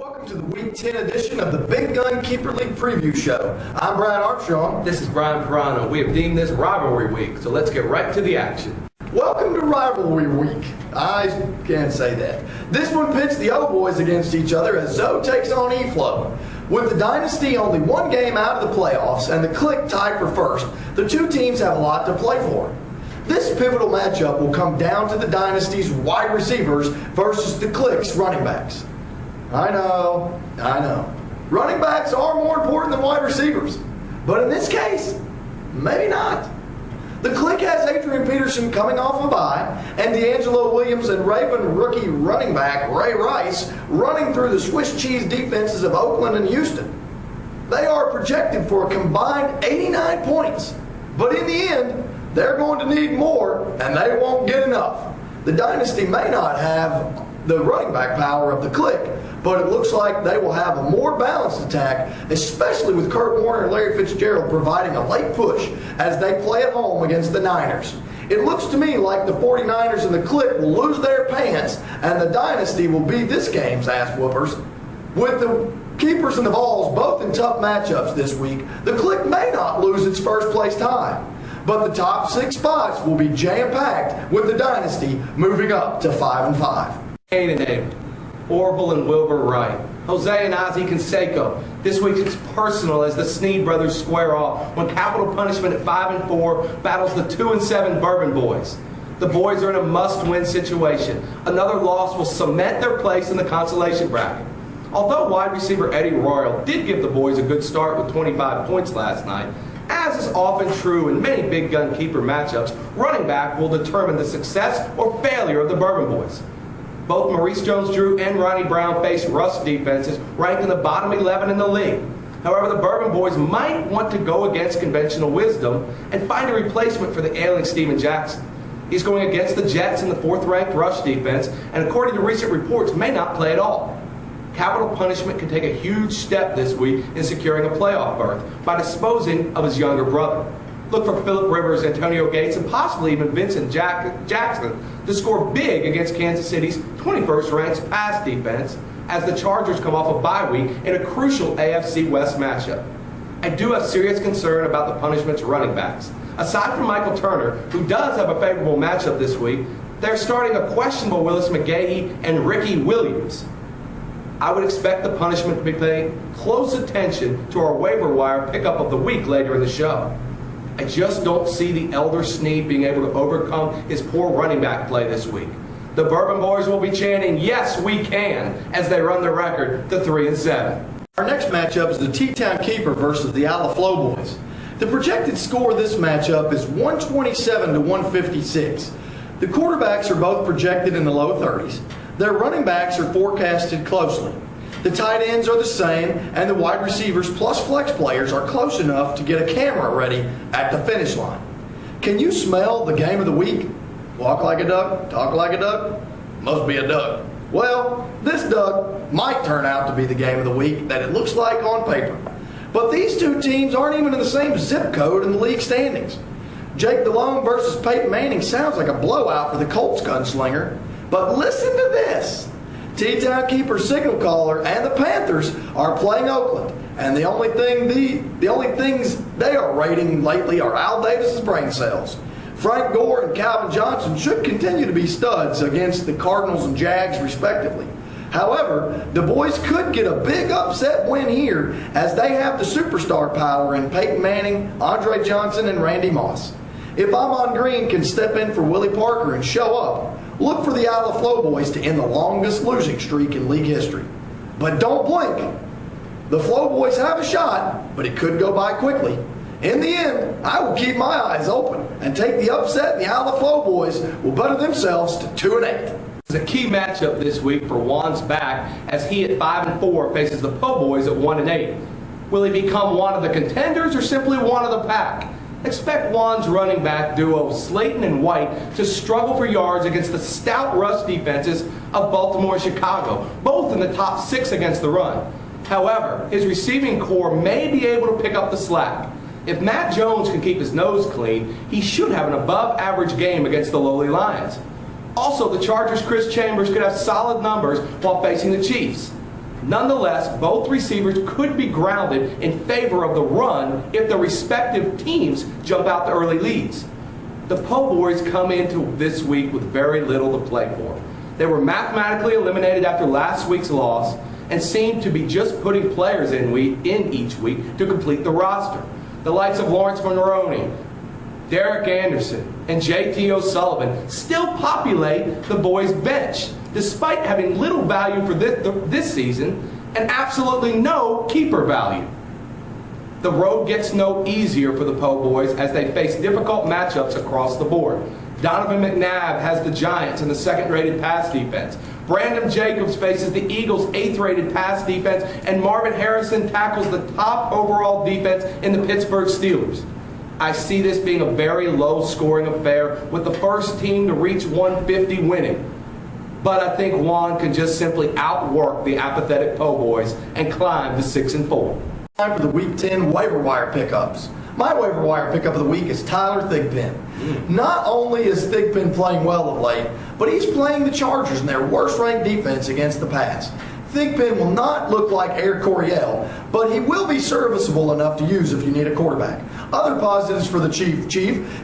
Welcome to the Week 10 edition of the Big Gun Keeper League Preview Show. I'm Brad Armstrong. This is Brian Pirano. We have deemed this Rivalry Week, so let's get right to the action. Welcome to Rivalry Week. I can't say that. This one pits the O-Boys against each other as Zoe takes on E-Flow. With the Dynasty only one game out of the playoffs and the Click tied for first, the two teams have a lot to play for. This pivotal matchup will come down to the Dynasty's wide receivers versus the Click's running backs. I know. Running backs are more important than wide receivers. But in this case, maybe not. The Click has Adrian Peterson coming off a bye, and D'Angelo Williams and Raven rookie running back Ray Rice running through the Swiss cheese defenses of Oakland and Houston. They are projected for a combined 89 points. But in the end, they're going to need more, and they won't get enough. The Dynasty may not have the running back power of the Click, but it looks like they will have a more balanced attack, especially with Kurt Warner and Larry Fitzgerald providing a late push as they play at home against the Niners. It looks to me like the 49ers and the Click will lose their pants, and the Dynasty will beat this game's ass whoopers. With the keepers and the balls both in tough matchups this week, the Click may not lose its first place tie. But the top 6 spots will be jam-packed with the Dynasty moving up to 5-5. Canaan, Orville and Wilbur Wright, Jose and Ozzie Canseco. This week it's personal as the Snead brothers square off when Capital Punishment at 5-4 battles the 2-7 Bourbon Boys. The boys are in a must-win situation. Another loss will cement their place in the consolation bracket. Although wide receiver Eddie Royal did give the boys a good start with 25 points last night, as is often true in many big gun keeper matchups, running back will determine the success or failure of the Bourbon Boys. Both Maurice Jones-Drew and Ronnie Brown face rush defenses ranked in the bottom 11 in the league. However, the Bourbon Boys might want to go against conventional wisdom and find a replacement for the ailing Steven Jackson. He's going against the Jets in the 4th-ranked rush defense, and according to recent reports, may not play at all. Capital Punishment can take a huge step this week in securing a playoff berth by disposing of his younger brother. Look for Phillip Rivers, Antonio Gates, and possibly even Vincent Jackson to score big against Kansas City's 21st-ranked pass defense as the Chargers come off a bye week in a crucial AFC West matchup. I do have serious concern about the Punishment's running backs. Aside from Michael Turner, who does have a favorable matchup this week, they're starting a questionable Willis McGahee and Ricky Williams. I would expect the Punishment to be paying close attention to our waiver wire pickup of the week later in the show. I just don't see the elder Snead being able to overcome his poor running back play this week. The Bourbon Boys will be chanting, "Yes, we can," as they run the record to 3-7. Our next matchup is the T-Town Keeper versus the Alaflo Boys. The projected score of this matchup is 127 to 156. The quarterbacks are both projected in the low 30s. Their running backs are forecasted closely. The tight ends are the same, and the wide receivers plus flex players are close enough to get a camera ready at the finish line. Can you smell the game of the week? Walk like a duck, talk like a duck, must be a duck. Well, this duck might turn out to be the game of the week that it looks like on paper. But these two teams aren't even in the same zip code in the league standings. Jake Delhomme versus Peyton Manning sounds like a blowout for the Colts gunslinger, but listen to this. T-Town Keeper Signal Caller and the Panthers are playing Oakland, and the only things they are rating lately are Al Davis's brain cells. Frank Gore and Calvin Johnson should continue to be studs against the Cardinals and Jags respectively. However, the boys could get a big upset win here as they have the superstar power in Peyton Manning, Andre Johnson, and Randy Moss. If Ahman Green can step in for Willie Parker and show up, look for the Alaflo Boys to end the longest losing streak in league history. But don't blink. The Flo Boys have a shot, but it could go by quickly. In the end, I will keep my eyes open and take the upset, and the Alaflo Boys will better themselves to 2-8. It's a key matchup this week for Juan's back as he at 5-4 faces the Po Boys at 1-8. Will he become one of the contenders or simply one of the pack? Expect Juan's running back duo Slayton and White to struggle for yards against the stout rush defenses of Baltimore and Chicago, both in the top 6 against the run. However, his receiving core may be able to pick up the slack. If Matt Jones can keep his nose clean, he should have an above-average game against the lowly Lions. Also, the Chargers' Chris Chambers could have solid numbers while facing the Chiefs. Nonetheless, both receivers could be grounded in favor of the run if the respective teams jump out to early leads. The Po Boys come into this week with very little to play for. They were mathematically eliminated after last week's loss and seem to be just putting players in each week to complete the roster. The likes of Lawrence Maroney, Derek Anderson, and J.T. O'Sullivan still populate the boys' bench, despite having little value for this season and absolutely no keeper value. The road gets no easier for the Po Boys as they face difficult matchups across the board. Donovan McNabb has the Giants in the second-rated pass defense. Brandon Jacobs faces the Eagles' 8th-rated pass defense, and Marvin Harrison tackles the top overall defense in the Pittsburgh Steelers. I see this being a very low-scoring affair with the first team to reach 150 winning. But I think Juan can just simply outwork the apathetic Po Boys and climb to 6-4. Time for the Week 10 waiver wire pickups. My waiver wire pickup of the week is Tyler Thigpen. Not only is Thigpen playing well of late, but he's playing the Chargers in their worst-ranked defense against the pass. Thigpen will not look like Air Coryell, but he will be serviceable enough to use if you need a quarterback. Other positives for the Chief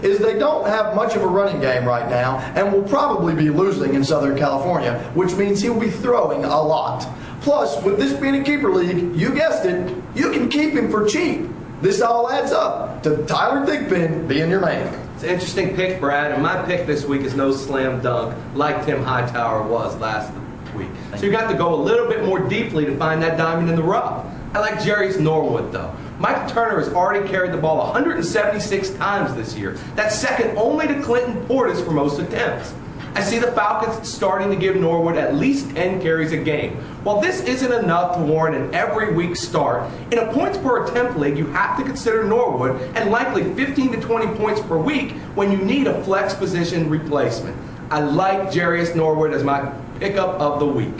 is they don't have much of a running game right now and will probably be losing in Southern California, which means he'll be throwing a lot. Plus, with this being a keeper league, you guessed it, you can keep him for cheap. This all adds up to Tyler Thigpen being your man. It's an interesting pick, Brad, and my pick this week is no slam dunk like Tim Hightower was last week. So you got to go a little bit more deeply to find that diamond in the rough. I like Jarius Norwood, though. Michael Turner has already carried the ball 176 times this year. That's second only to Clinton Portis for most attempts. I see the Falcons starting to give Norwood at least 10 carries a game. While this isn't enough to warrant an every week start, in a points per attempt league, you have to consider Norwood and likely 15 to 20 points per week when you need a flex position replacement. I like Jarius Norwood as my pickup of the week.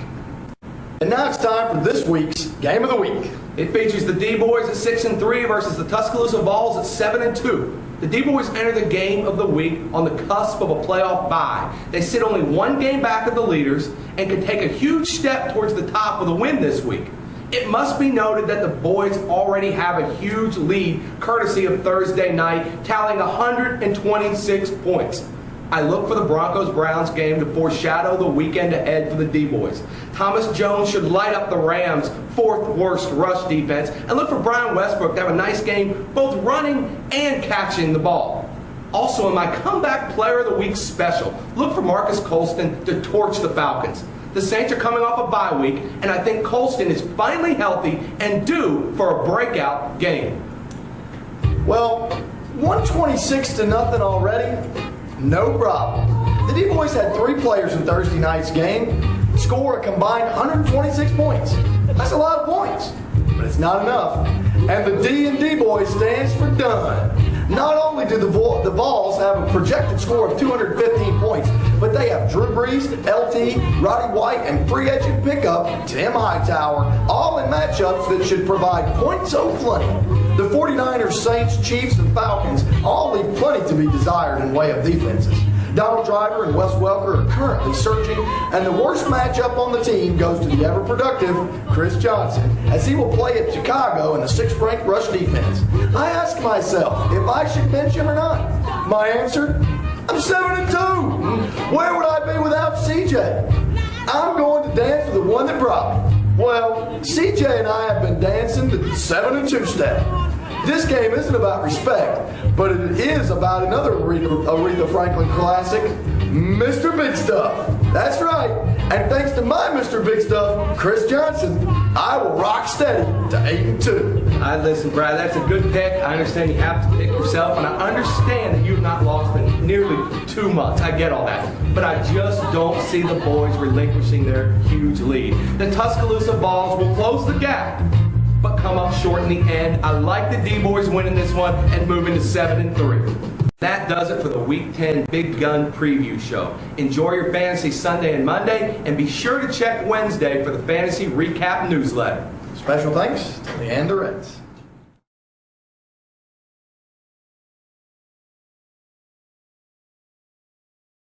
And now it's time for this week's Game of the Week. It features the D-Boys at 6-3 versus the Tuscaloosa Vols at 7-2. The D-Boys enter the game of the week on the cusp of a playoff bye. They sit only one game back of the leaders and can take a huge step towards the top with a win this week. It must be noted that the boys already have a huge lead courtesy of Thursday night, tallying 126 points. I look for the Broncos-Browns game to foreshadow the weekend ahead for the D-Boys. Thomas Jones should light up the Rams' 4th worst rush defense, and look for Brian Westbrook to have a nice game both running and catching the ball. Also in my comeback player of the week special, look for Marcus Colston to torch the Falcons. The Saints are coming off a bye week, and I think Colston is finally healthy and due for a breakout game. Well, 126-0 already? No problem. The D-Boys had 3 players in Thursday night's game score a combined 126 points. That's a lot of points, but it's not enough. And the D in D-Boys stands for done. Not only do the Vols have a projected score of 215 points, but they have Drew Brees, LT, Roddy White, and free agent pickup Tim Hightower, all in matchups that should provide points so plenty. The 49ers, Saints, Chiefs, and Falcons all leave plenty to be desired in way of defenses. Donald Driver and Wes Welker are currently searching, and the worst matchup on the team goes to the ever-productive Chris Johnson, as he will play at Chicago in the 6th-ranked rush defense. I ask myself if I should bench him or not. My answer? I'm 7-2. Where would I be without CJ? I'm going to dance for the one that brought me. Well, CJ and I have been dancing to the 7-2 step. This game isn't about respect, but it is about another Aretha Franklin classic, Mr. Big Stuff. That's right. And thanks to my Mr. Big Stuff, Chris Johnson, I will rock steady to 8-2. Listen, Brad, that's a good pick. I understand you have to pick yourself, and I understand that you've not lost in nearly 2 months. I get all that. But I just don't see the boys relinquishing their huge lead. The Tuscaloosa Vols will close the gap, but come up short in the end. I like the D-Boys winning this one and moving to 7-3. That does it for the Week 10 Big Gun Preview Show. Enjoy your fantasy Sunday and Monday, and be sure to check Wednesday for the Fantasy Recap Newsletter. Special thanks to Leander Retz.